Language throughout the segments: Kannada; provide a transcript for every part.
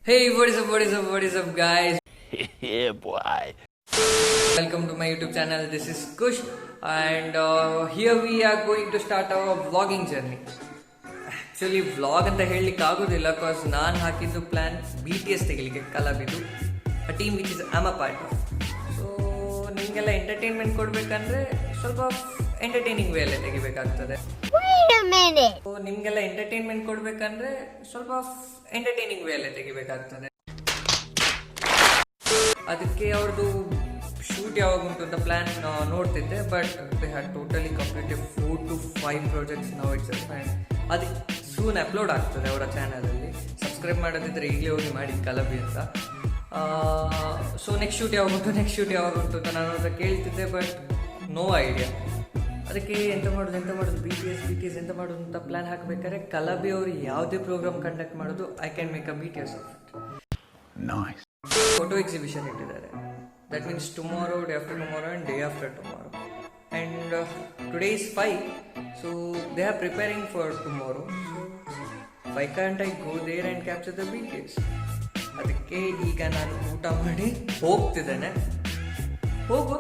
Hey, what is up, guys? Yeah, boy. Welcome to my YouTube channel. This is Kush, and here we are going to start our vlogging journey. Actually vlog ಅಂತ ಹೇಳಲಿಕ್ಕೆ ಆಗೋದಿಲ್ಲ, ಬಿಕಾಸ್ ನಾನು ಹಾಕಿದ್ದು ಪ್ಲ್ಯಾನ್ BTS ತೆಗಿಲಿಕ್ಕೆ ಕಲಾಬಿದು a team which is am a part of. So ನಿಮಗೆಲ್ಲ ಎಂಟರ್ಟೈನ್ಮೆಂಟ್ ಕೊಡಬೇಕಂದ್ರೆ ಸ್ವಲ್ಪ ಎಂಟರ್ಟೈನಿಂಗ್ ವೇಲೆ ತೆಗಿಬೇಕಾಗ್ತದೆ. ಸೊ ನಿಮಗೆಲ್ಲ ಎಂಟರ್ಟೈನ್ಮೆಂಟ್ ಕೊಡಬೇಕಂದ್ರೆ ಸ್ವಲ್ಪ ಎಂಟರ್ಟೈನಿಂಗ್ ವೇಲೆ ತೆಗಿಬೇಕಾಗ್ತದೆ. ಅದಕ್ಕೆ ಅವ್ರದ್ದು ಶೂಟ್ ಯಾವಾಗ ಉಂಟು ಅಂತ ಪ್ಲ್ಯಾನ್ ನೋಡ್ತಿದ್ದೆ, but they had totally completed 4 to 5 projects now itself. And ಅದು ಸೂನ್ ಅಪ್ಲೋಡ್ ಆಗ್ತದೆ ಅವರ ಚಾನಲಲ್ಲಿ. ಸಬ್ಸ್ಕ್ರೈಬ್ ಮಾಡೋದಿದ್ರೆ ಈಗಲೇ ಹೋಗಿ ಮಾಡಿ ಕಲಬಿ ಅಂತ. ಸೊ ನೆಕ್ಸ್ಟ್ ಶೂಟ್ ಯಾವಾಗ ಉಂಟು ಅಂತ ನಾನು ಅವ್ರ ಕೇಳ್ತಿದ್ದೆ, ಬಟ್ ನೋ ಐಡಿಯಾ. ಅದಕ್ಕೆ ಎಂತ ಮಾಡೋದು BTS ಎಂತ ಮಾಡೋದು ಅಂತ ಪ್ಲ್ಯಾನ್ ಹಾಕಬೇಕಾದ್ರೆ ಕಲಬಿ ಅವರು ಯಾವುದೇ ಪ್ರೋಗ್ರಾಮ್ ಕಂಡಕ್ಟ್ ಮಾಡೋದು I can make a BTS of it. Nice. Photo exhibition ಇಟ್ಟಿದ್ದಾರೆ. That means tomorrow, day after tomorrow and day after tomorrow. And today is 5, so they are preparing for tomorrow. So why can't I go there and capture the BTS? ಅದಕ್ಕೆ ಈಗ ನಾನು ಊಟ ಮಾಡಿ ಹೋಗ್ತಿದ್ದೇನೆ. ಹೋಗು.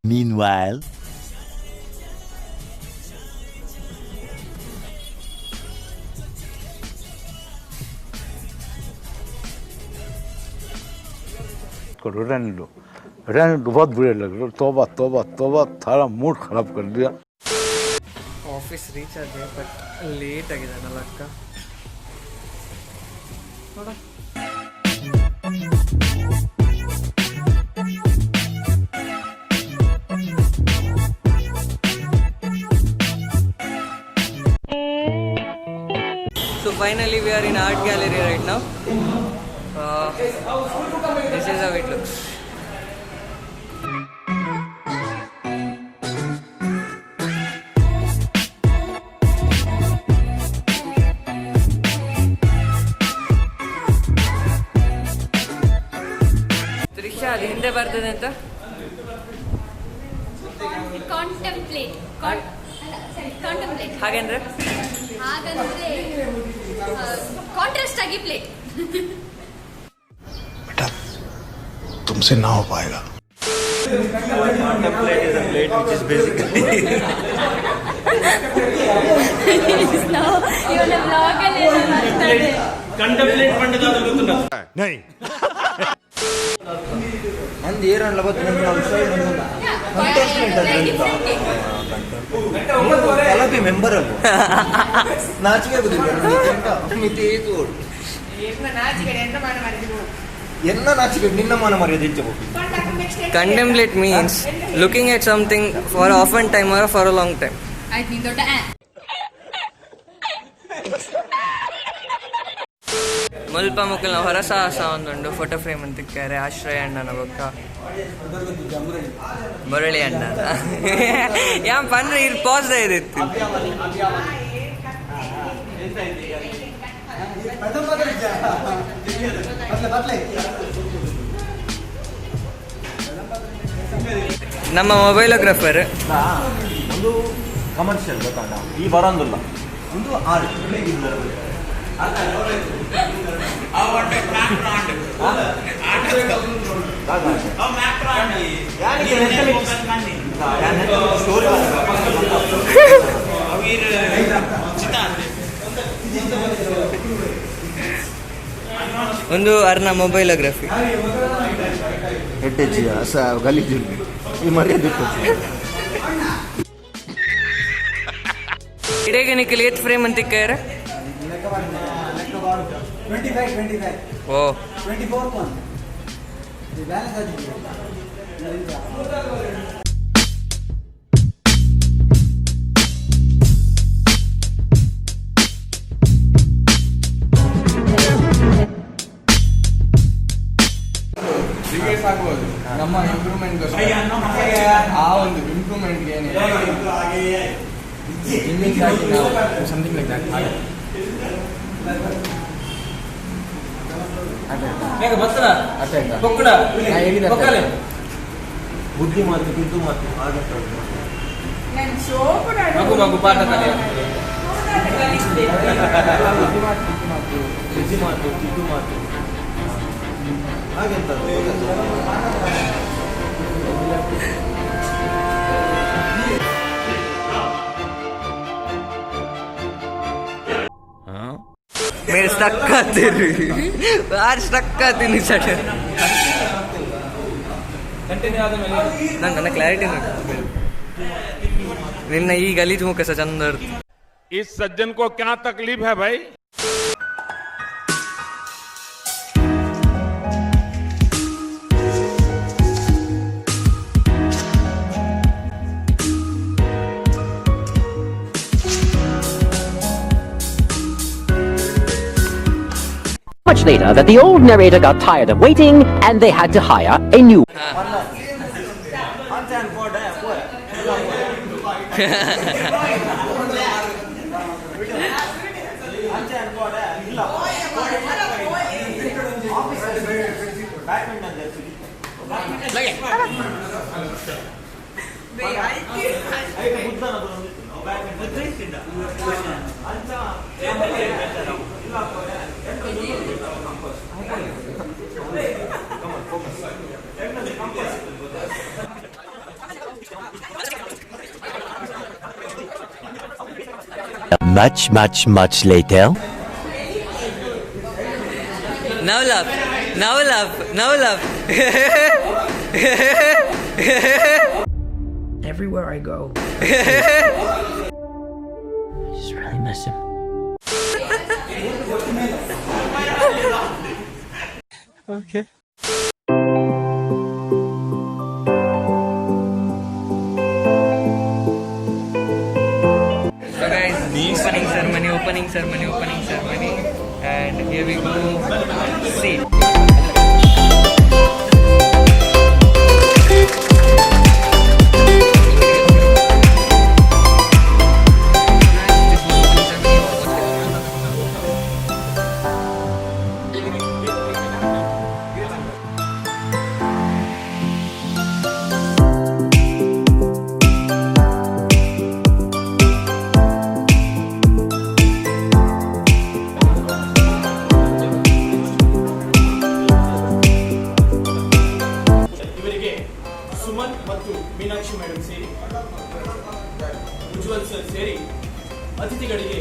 Meanwhile, रहने दो बहुत बुरे लग रहे. तोबा थारा मूड खराब कर दिया. ಆಫೀಸ್ ರೀಚ್ ಆಗಿದೆ, ಬಟ್ ಲೇಟ್ ಆಗಿದ್ದಾನಲ್ಲ ಅಕ್ಕ. ನೋಡ So finally we are in art gallery right now. This is how it looks. Trisha, ಅದು ಹಿಂದೆ ಬರ್ತದೆ ಅಂತ ಕಾಂಟೆಂಪ್ಲೇಟ್ ಹಾಗೇಂದ್ರೆ ಹಾಗಂದ್ರೆ ಕಾಂಟ್ರಾಸ್ಟ್ ಆಗಿ ಪ್ಲೇಟ್. बेटा तुमसे ना हो पाएगा. contemplate is a plate which is basically ಇವನ ಬ್ಲಾಗ್ ಅಲ್ಲಿ ಮಾತಾಡ್ತಾರೆ. ಕಂಟೆಂಪ್ಲೇಟ್ ಮಾಡಿದಾಗ ಗೊತ್ತುಂಟಾ? नहीं ನಂದು ಏರಣ್ಣ ಕಲಬಿ ಮೆಂಬರ್ ಅಲ್ಲ ನಾಚಿಕೆ ಆಗುದಿಲ್ಲ ಎನ್ನ ನಾಚಿಕೆ ನಿನ್ನ ಮಾನ ಮರ್ಯಾದೆ ಹೆಚ್ಚಬಹುದು. Contemplate means looking at something for a often time or for a long time. ಆಯ್ತು ನೀನ್ ದೊಡ್ಡ ಮುಲ್ಪ ಮುಕ್ಕಲ್ನ ಹೊರಸಾಹಸ ಒಂದುಂಡು ಫೋಟೋ ಫ್ರೇಮ್ ಅಂತ ಇಕ್ಕಾರೆ. ಆಶ್ರಯ ಅಣ್ಣನ ಬೊಕ್ಕ ಮುರಳಿ ಅಣ್ಣ ಯಾನ್ ಪಂಡ್ರೆ ಇಲ್ಲಿ ಪಾಸ್ ಇರುತ್ತೆ. ನಮ್ಮ ಮೊಬೈಲೋಗ್ರಾಫರ್ ಒಂದು ಕಮರ್ಷಿಯಲ್ ಗೊತ್ತಾಗ ಈ ಬರೋದಿಲ್ಲ ಒಂದು ಆರ್ಟ್ ಒಂದು ಅರ್ನ ಮೊಬೈಲೋಗ್ರಫಿ ಹೆಡ್ಡೆಜ್ಜಿಯ ಗಲೀಜು ಈ ಮರ್ಯಾದೆ ಇಡೇಗೆ ನಿಖಿಲ್ ಏತ್ ಫ್ರೇಮ್ ಅಂತ ಇಕ್ಕಾರೆ. 25 ಓ 24 one the balance is ಆಗ್ಬೋದು ನಮ್ಮ ಇಂಪ್ರೂವ್ಮೆಂಟ್ ಆ ಒಂದು ಇಂಪ್ರೂವ್ಮೆಂಟ್ಗೆ ಏನಿದೆ ಸಮಥಿಂಗ್ ಲೈಕ್ ದಟ್. ಬುದ್ಧಿ ಮಾತು ಬಿದ್ದು ಮಾತು ಆಗತ್ತೆ. ಮಗು ಮಗು ಪಾಠ ಕಲಿಯ మీరు స్టక్ అవుతుంది వారు స్టక్ అవుతుంది సడನ್ ಕಂಟಿನ್ಯೂ ಆದ ಮೇಲೆ ನನ್ನ ಕ್ಲಾರಿಟಿ ನಿನ್ನ ಈ ಗಲೀಜು ಮುಖ ಸ ಚಂದ इस सज्जन को क्या तकलीफ है भाई? Much later, that the old narrator got tired of waiting and they had to hire a new. Much later. Now laugh. Everywhere I go. Just really miss him. Okay. So guys, opening ceremony, and here we go. See. ಇವರಿಗೆ ಸುಮನ್ ಮತ್ತು ಮೀನಾಕ್ಷಿ ಮೇಡಮ್ ಸೇರಿ ಉಜ್ವಲ್ ಸರ್ ಸೇರಿ ಅತಿಥಿಗಳಿಗೆ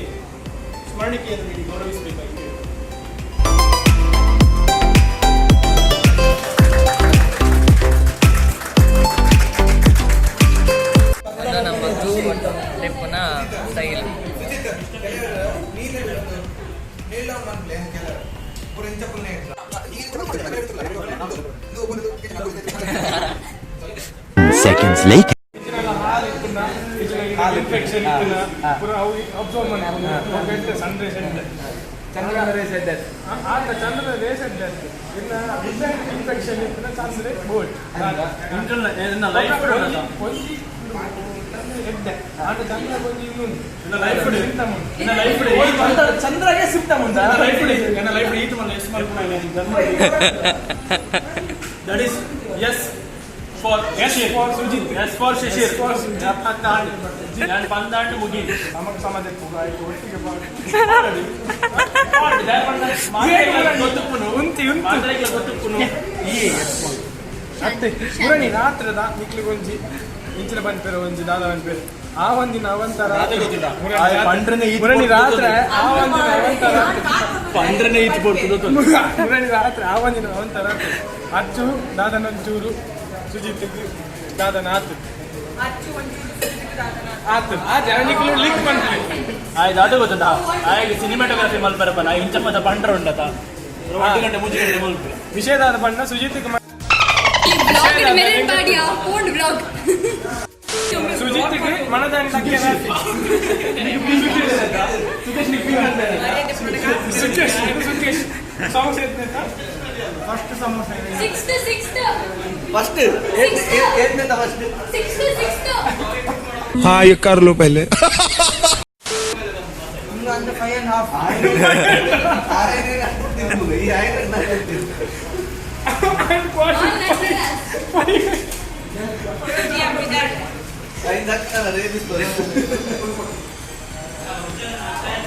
ಸ್ಮರಣಿಕೆಯನ್ನು ನೀಡಿ ಗೌರವಿಸಬೇಕಾಗಿದೆ. ನಮ್ಮ ಲೆಪ್ಪನ ಸ್ಟೈಲ್ Seconds later. ಇನ್ಫೆಕ್ಷನ್ ಪೂರ ಅಬ್ಸರ್ವ್ ಮಾಡಿ ಸನ್ ರೇಸ್ ಚಂದ್ರನ ರೇಸ್ ಎದ್ದೆ ಆತ ಚಂದ್ರನ ರೇಸ್ ಇದ್ದದ್ದು ಇನ್ನು ಇನ್ಫೆಕ್ಷನ್ ಇತ್ತು ಚಂದ್ರ ಬೋಲ್ಡ್ ಎದ್ದೆ ಆತ ಚಂದ್ರ ಬಂದು ಇನ್ನೊಂದು ಚಂದ್ರಗೆ ಸಿಗ್ತಾ ಮುಂದೆ ಲೈಫ್ ಈತ ಮಲ್ಲ yes that is S for Shishir. For Sujit. Yes, for Shishir. For Sujit. And Pandand Mugi. ನಮಗೆ ಸಮಾಜಕ್ಕೆ ಒಟ್ಟಿಗೆ ಅತ್ತೆ ಪುರಣಿ ರಾತ್ರದ ನಿಕ್ಲಿಗೆ ಒಂಜಿ ಇಂಚಿನ ಬಂದ್ಪೇರು ಒಂಜಿ ದಾದ ಬಂದ್ಪೇರು ಆ ಒಂದಿನ ಅವಂತರ ಪುರಣಿ ರಾತ್ರಿ ಆ ಒಂದಿನ ಅವಂತರ ಪಂದ್ರನೇ ಈತ್ ಕೊಡ್ತದೆ ಪುರಣಿ ರಾತ್ರಿ ಆ ಒಂದಿನ ಅವಂತರ ಅಚ್ಚು ದಾದನೊಂಚೂರು ಸುಜಿತ್ಗೆ ದಾದನ ಆತು ಲಿಂಕ್ ಮಾಡ್ತೀವಿ ಆಯ್ತು ಅದು ಗೊತ್ತದ ಆಯ್ತು ಸಿನಿಮಾಟೋಗ್ರಫಿ ಮಲ್ಪರಪ್ಪ ನಾ ಇಂಚಮ್ಮದ ಪಂಡ್ರ ಉಂಡತ 1 ಗಂಟೆ 3 ಗಂಟೆ ಮಲ್ಪೆ ವಿಷಯದಾದ ಬಣ್ಣ ಸುಜಿತ್ಗೆ ಸುಜಿತ್ಗೆ ಮನದಾನಿ ಸುಖೇಶ್ ಸಮೋಸೆ ಫಸ್ಟ್ ಸಮೋಸೆ ಫಸ್ಟ್ हाँ ये कर लो पहले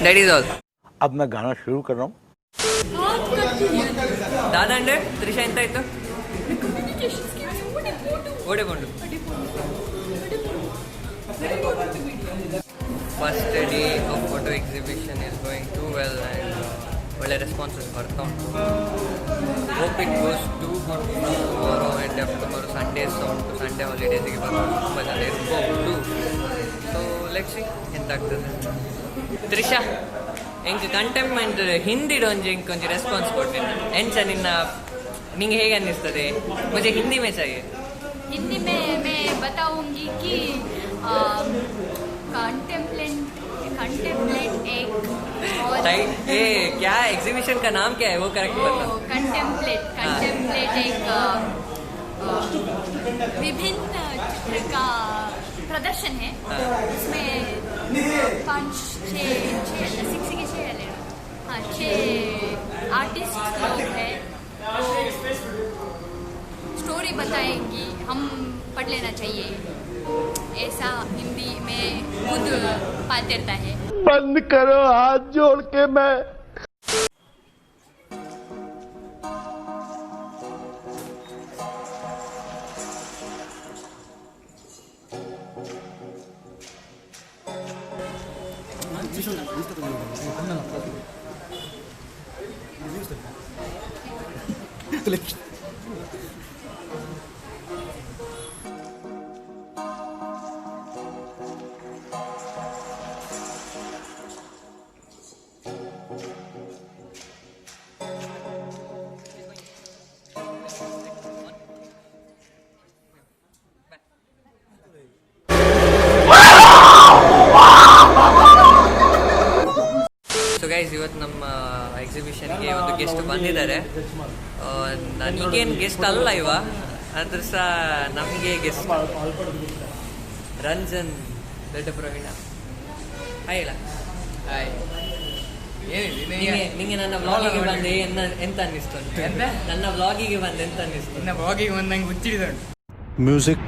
That is all. अब मैं गाना शुरू कर रहा हूँ. दादा अंडे त्रिशा ಎಂತ ಆಯ್ತು ಓಡಿಕೊಂಡು first day of photo exhibition is going to well and ಒಳ್ಳೆ ರೆಸ್ಪಾನ್ಸಸ್ ಬರ್ತಾ ಉಂಟು. Hope it goes to good tomorrow and tomorrow Sundays ಉಂಟು. ಸಂಡೇ ಹಾಲಿಡೇಸಿಗೆ ಬರೋದು ತುಂಬ ಜನ ಇರ್ಬೋದು. ಸೊ ಲೆಟ್ಸ್ ಸಿ ಎಂತಾಗ್ತದೆ. ತ್ರಿಷಾ ಎಂಗೆ ಕಂಟೆಂಪ್ಮೆಂಟ್ ಹಿಂದಿಡು ಒಂಜಿ ರೆಸ್ಪಾನ್ಸ್ ಕೊಟ್ಟಿನಿ ಎಂಚ ನಿನ್ನ ನಿಂಗೆ ಹೇಗೆ ಅನ್ನಿಸ್ತದೆ? ಮುझे हिंदी में चाहिए. हिंदी में मैं बताऊंगी कि कंटेम्पलेट एक और ए क्या एग्जीबिशन का नाम क्या है वो करेक्ट बता. कंटेम्पलेट एक विभिन्न चित्र का प्रदर्शन है. इसमें 6 आर्टिस्ट लोग हैं. स्टोरी बताएंगी, हम पढ़ लेना चाहिए, ऐसा हिंदी में खुद पात्रता है. बंद करो हाथ जोड़ के मैं. ಸೊ ಗೈಸ್ ಇವತ್ತು ನಮ್ಮ ಎಕ್ಸಿಬಿಷನ್ಗೆ ಒಂದು ಗೆಸ್ಟ್ ಬಂದಿದ್ದಾರೆ. ನನಗೇನು ಗೆಸ್ಟ್ ಅಲ್ಲ ಇವ, ಆದ್ರೂ ಸಹ ನಮಗೆ ಗೆಸ್ಟ್ ರಂಜನ್ ದೊಡ್ಡ ಪ್ರವೀಣ. ಹಾಯ್ ಹೇಳ. ಹಾಯ್. ನಿಂಗೆ ನನ್ನ ವ್ಲಾಗಿಗೆ ಬಂದೆ ಎಂತ ಅನ್ನಿಸ್ತು? ನನ್ನ ವ್ಲಾಗಿಗೆ ಬಂದೆ ಎಂತ ಅನ್ನಿಸ್ತು? ಇನ್ನ ಬ್ಲಾಗಿಗೆ ಒಂದು ನಂಗೆ ಹುಚ್ಚಿಡಿದ Music.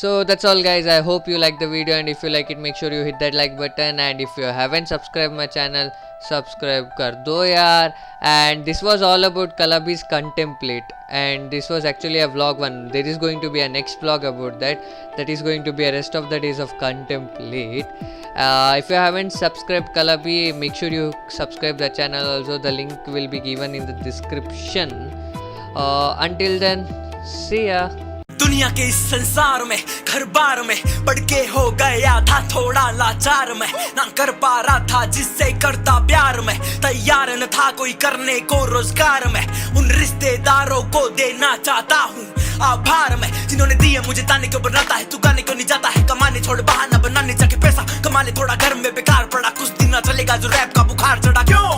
So that's all guys, I hope you like the video, and if you like it make sure you hit that like button, and if you haven't subscribed my channel subscribe kar do yaar. And this was all about Calabi's Contemplate, and this was actually a vlog one. There is going to be a next vlog about that is going to be a rest of the days of Contemplate. If you haven't subscribed Calabi, make sure you subscribe the channel also. The link will be given in the description. Until then, see ya. दुनिया के इस संसार में घर बार में पड़ के हो गया था थोड़ा लाचार में, ना कर पा रहा था जिससे करता प्यार में, तैयार न था कोई करने को रोजगार में, उन रिश्तेदारों को देना चाहता हूँ आभार में जिन्होंने दिए मुझे ताने क्यों बनाता है, तू गाने क्यों नहीं जाता है, कमाने छोड़ बहाना बनाने जाके पैसा कमा ले, थोड़ा घर में बेकार पड़ा, कुछ दिन ना चलेगा जो रैप का बुखार चढ़ा, क्यों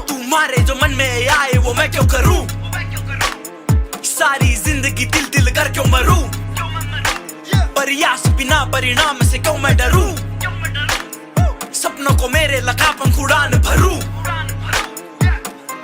तुम्हारे जो मन में आए वो मैं क्यों करूँ, सारी जिंदगी दिल दिल कर क्यों मरूं, प्रयास बिना परिणाम से क्यों मैं डरूं, सपनों को मेरे लगा पंख उड़ान भरूं.